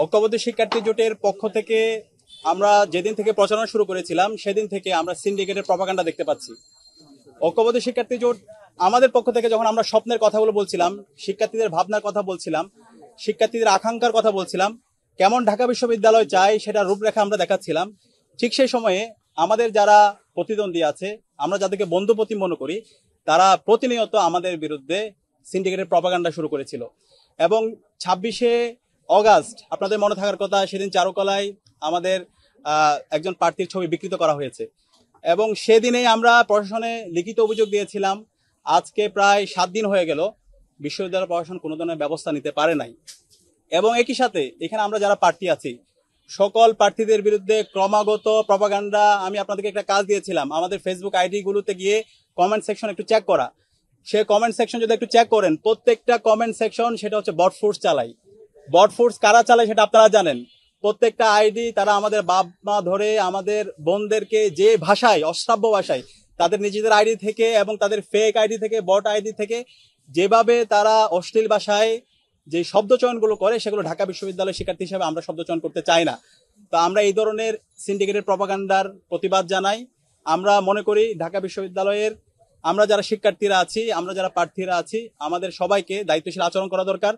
ঐক্যবদ্ধ শিক্ষার্থী জোটের পক্ষ থেকে আমরা যেদিন থেকে প্রচারণা শুরু করেছিলাম সেদিন থেকে আমরা সিন্ডিকেটের প্রপাগান্ডা দেখতে পাচ্ছি। ঐক্যবদ্ধ শিক্ষার্থী জোট আমাদের পক্ষ থেকে যখন আমরা স্বপ্নের কথাগুলো বলছিলাম, শিক্ষার্থীদের ভাবনার কথা বলছিলাম, শিক্ষার্থীদের আকাঙ্ক্ষার কথা বলছিলাম, কেমন ঢাকা বিশ্ববিদ্যালয় চাই সেটা রূপরেখা আমরা দেখাচ্ছিলাম, ঠিক সেই সময়ে আমাদের যারা প্রতিদ্বন্দ্বী আছে, আমরা যাদেরকে বন্ধুপ্রতিম মনে করি, তারা প্রতিনিয়ত আমাদের বিরুদ্ধে সিন্ডিকেটের প্রপাগান্ডা শুরু করেছিল। এবং 26শে অগাস্ট আপনাদের মনে থাকার কথা, সেদিন চারুকলায় আমাদের একজন প্রার্থীর ছবি বিকৃত করা হয়েছে এবং সেদিনেই আমরা প্রশাসনে লিখিত অভিযোগ দিয়েছিলাম। আজকে প্রায় 7 দিন হয়ে গেল, বিশ্ববিদ্যালয় প্রশাসন কোনো ধরনের ব্যবস্থা নিতে পারে নাই। এবং একই সাথে এখানে আমরা যারা প্রার্থী আছি, সকল প্রার্থীদের বিরুদ্ধে ক্রমাগত প্রপাগান্ডা। আমি আপনাদেরকে একটা কাজ দিয়েছিলাম, আমাদের ফেসবুক আইডি গুলোতে গিয়ে কমেন্ট সেকশন একটু চেক করা। সে কমেন্ট সেকশন যদি একটু চেক করেন, প্রত্যেকটা কমেন্ট সেকশন সেটা হচ্ছে বট ফোর্স চালাই। বট ফোর্স কারা চালায় সেটা আপনারা জানেন। প্রত্যেকটা আইডি তারা আমাদের বাপ মা ধরে আমাদের বোনদেরকে যে ভাষায়, অশ্রাব্য ভাষায়, তাদের নিজেদের আইডি থেকে এবং তাদের ফেক আইডি থেকে, বট আইডি থেকে যেভাবে তারা অশ্লীল ভাষায় যে শব্দ চয়নগুলো করে, সেগুলো ঢাকা বিশ্ববিদ্যালয়ের শিক্ষার্থী হিসেবে আমরা শব্দ চয়ন করতে চাই না। তো আমরা এই ধরনের সিন্ডিকেটের প্রপাগান্ডার প্রতিবাদ জানাই। আমরা মনে করি ঢাকা বিশ্ববিদ্যালয়ের আমরা যারা শিক্ষার্থীরা আছি, আমরা যারা প্রার্থীরা আছি, আমাদের সবাইকে দায়িত্বশীল আচরণ করা দরকার।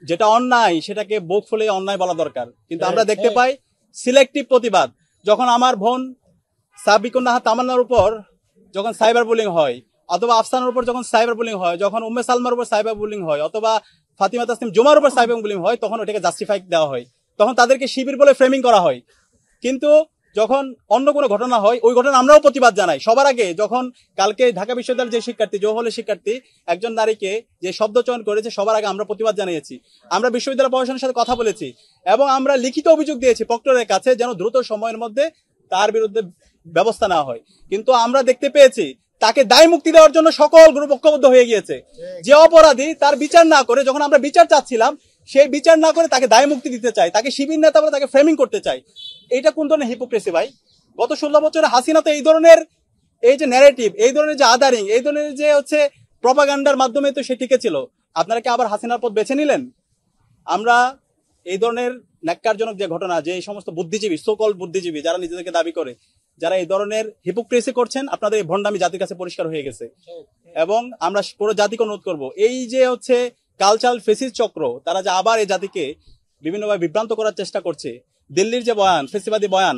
যেটা অন্যায় সেটাকে বুক ফুলে অন্যায় বলা দরকার। কিন্তু আমরা দেখতে পাই সিলেক্টিভ প্রতিবাদ। যখন আমার বোন সাবিকুন্নাহা তামান্নার উপর যখন সাইবার বুলিং হয়, অথবা আফসানের উপর যখন সাইবার বুলিং হয়, যখন উম্মে সালমার উপর সাইবার বুলিং হয়, অথবা ফাতিমা তাসনিম জুমার উপর সাইবার বুলিং হয়, তখন ওটাকে জাস্টিফাই দেওয়া হয়, তখন তাদেরকে শিবির বলে ফ্রেমিং করা হয়। কিন্তু যখন অন্য কোনো ঘটনা হয়, ওই ঘটনা আমরাও প্রতিবাদ জানাই। সবার আগে যখন কালকে ঢাকা বিশ্ববিদ্যালয়ের যে শিক্ষার্থী, জওহলের শিক্ষার্থী একজন নারীকে যে শব্দ চয়ন করেছে, সবার আগে আমরা প্রতিবাদ জানিয়েছি। আমরা বিশ্ববিদ্যালয় প্রশাসনের সাথে কথা বলেছি এবং আমরা লিখিত অভিযোগ দিয়েছি প্রক্টরের কাছে, যেন দ্রুত সময়ের মধ্যে তার বিরুদ্ধে ব্যবস্থা নেওয়া হয়। কিন্তু আমরা দেখতে পেয়েছি তাকে দায় মুক্তি দেওয়ার জন্য সকল গ্রুপ ঐক্যবদ্ধ হয়ে গিয়েছে। যে অপরাধী, তার বিচার না করে, যখন আমরা বিচার চাচ্ছিলাম, সেই বিচার না করে তাকে দায় মুক্তি দিতে চায়, তাকে শিবির নেতা বলে তাকে ফ্রেমিং করতে চায়। এটা কোন ধরনের হিপোক্রেসি ভাই? গত 16 বছরে হাসিনা তো এই ধরনের এই যে ন্যারেটিভ, এই ধরনের যে আদারিং, এই ধরনের যে হচ্ছে প্রপাগান্ডার মাধ্যমে তো সে টিকে ছিল। আপনারা কি আবার হাসিনার পথ বেছে নিলেন? আমরা এই ধরনের ন্যাক্কারজনক যে ঘটনা, যে এই সমস্ত বুদ্ধিজীবী, সকল বুদ্ধিজীবী যারা নিজেদেরকে দাবি করে, যারা এই ধরনের হিপোক্রেসি করছেন, আপনাদের এই ভণ্ডামি জাতির কাছে পরিষ্কার হয়ে গেছে। এবং আমরা পুরো জাতিকে অনুরোধ করবো, এই যে হচ্ছে কালচারাল ফেসিস্ট চক্র, তারা যে আবার এই জাতিকে বিভিন্নভাবে বিভ্রান্ত করার চেষ্টা করছে, দিল্লির যে বয়ান, ফেসিবাদী বয়ান,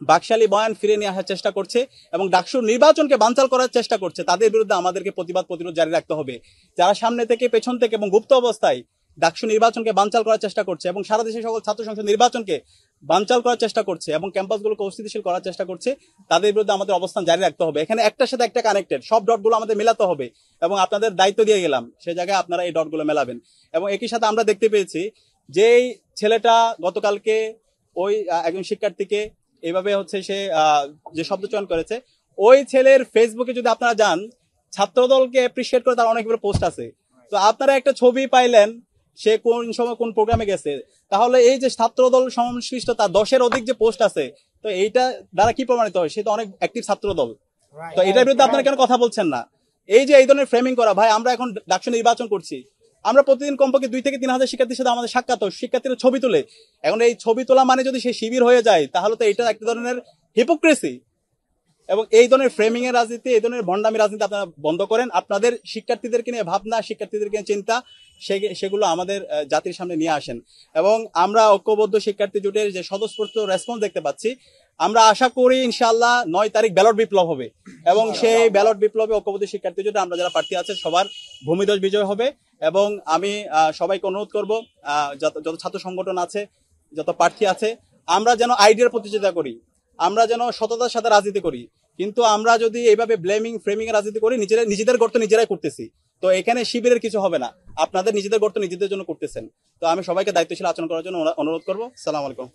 বাকশালী বয়ান ফিরে নিয়ে আসার চেষ্টা করছে এবং ডাকসুর নির্বাচনকে বানচাল করার চেষ্টা করছে, তাদের বিরুদ্ধে আমাদেরকে প্রতিবাদ প্রতিরোধ জারি রাখতে হবে। যারা সামনে থেকে, পেছন থেকে এবং গুপ্ত অবস্থায় ডাকসু নির্বাচনকে বানচাল করার চেষ্টা করছে এবং সারা দেশে সকল ছাত্র সংসদ নির্বাচনকে বানচাল করার চেষ্টা করছে এবং ক্যাম্পাসগুলোকে অস্থিতিশীল করার চেষ্টা করছে, তাদের বিরুদ্ধে আমাদের অবস্থান জারি রাখতে হবে। এখানে একটার সাথে একটা কানেক্টেড, সব ডটগুলো আমাদের মেলাতে হবে এবং আপনাদের দায়িত্ব দিয়ে গেলাম, সে জায়গায় আপনারা এই ডটগুলো মেলাবেন। এবং একই সাথে আমরা দেখতে পেয়েছি যেই ছেলেটা গতকালকে ওই একজন শিক্ষার্থীকে এইভাবে হচ্ছে সে যে শব্দ চয়ন করেছে, ওই ছেলের ফেসবুকে যদি আপনারা যান, ছাত্রদলকে অ্যাপ্রিসিয়েট করে তার অনেকগুলো পোস্ট আছে। তো আপনারা একটা ছবি পাইলেন সে কোন সময় কোন প্রোগ্রামে গেছে, তাহলে এই যে ছাত্রদল সংশ্লিষ্ট তার 10-এর অধিক যে পোস্ট আছে, তো এইটা দ্বারা কি প্রমাণিত হয়? সে তো অনেক অ্যাক্টিভ ছাত্রদল। তো এটার বিরুদ্ধে আপনারা কেন কথা বলছেন না? এই যে এই ধরনের ফ্রেমিং করা, ভাই আমরা এখন ডাকসু নির্বাচন করছি, আমরা প্রতিদিন কমপক্ষে 2 থেকে 3 হাজার শিক্ষার্থীর সাথে আমাদের সাক্ষাৎ, শিক্ষার্থীরা ছবি তুলে। এখন এই ছবি তোলা মানে যদি সে শিবির হয়ে যায়, তাহলে তো এটা এক ধরনের হিপোক্রেসি। এবং এই ধরনের ফ্রেমিং এর রাজনীতি, এই ধরনের ভণ্ডামি রাজনীতি আপনারা বন্ধ করেন। আপনাদের শিক্ষার্থীদেরকে নিয়ে ভাবনা, শিক্ষার্থীদেরকে নিয়ে চিন্তা, সেগুলো আমাদের জাতির সামনে নিয়ে আসেন। এবং আমরা ঐক্যবদ্ধ শিক্ষার্থী জোটের যে স্বতঃস্ফূর্ত রেসপন্স দেখতে পাচ্ছি, আমরা আশা করি ইনশাআল্লাহ 9 তারিখ ব্যালট বিপ্লব হবে এবং সেই ব্যালট বিপ্লবে ঐক্যবদ্ধ শিক্ষার্থী জোটে আমরা যারা প্রার্থী আছে সবার ভূমিদশ বিজয় হবে। এবং আমি সবাইকে অনুরোধ করবো, যত ছাত্র সংগঠন আছে, যত প্রার্থী আছে, আমরা যেন আইডিয়ার প্রতিযোগিতা করি, আমরা যেন সততার সাথে রাজনীতি করি। কিন্তু আমরা যদি এইভাবে ব্লেমিং, ফ্রেমিং এর রাজনীতি করি, নিজেদের গর্ত নিজেরাই করতেছি। তো এখানে শিবিরের কিছু হবে না, আপনাদের নিজেদের গর্ত নিজেদের জন্য করতেছেন। তো আমি সবাইকে দায়িত্বশীল আচরণ করার জন্য অনুরোধ করবো। সালাম আলাইকুম।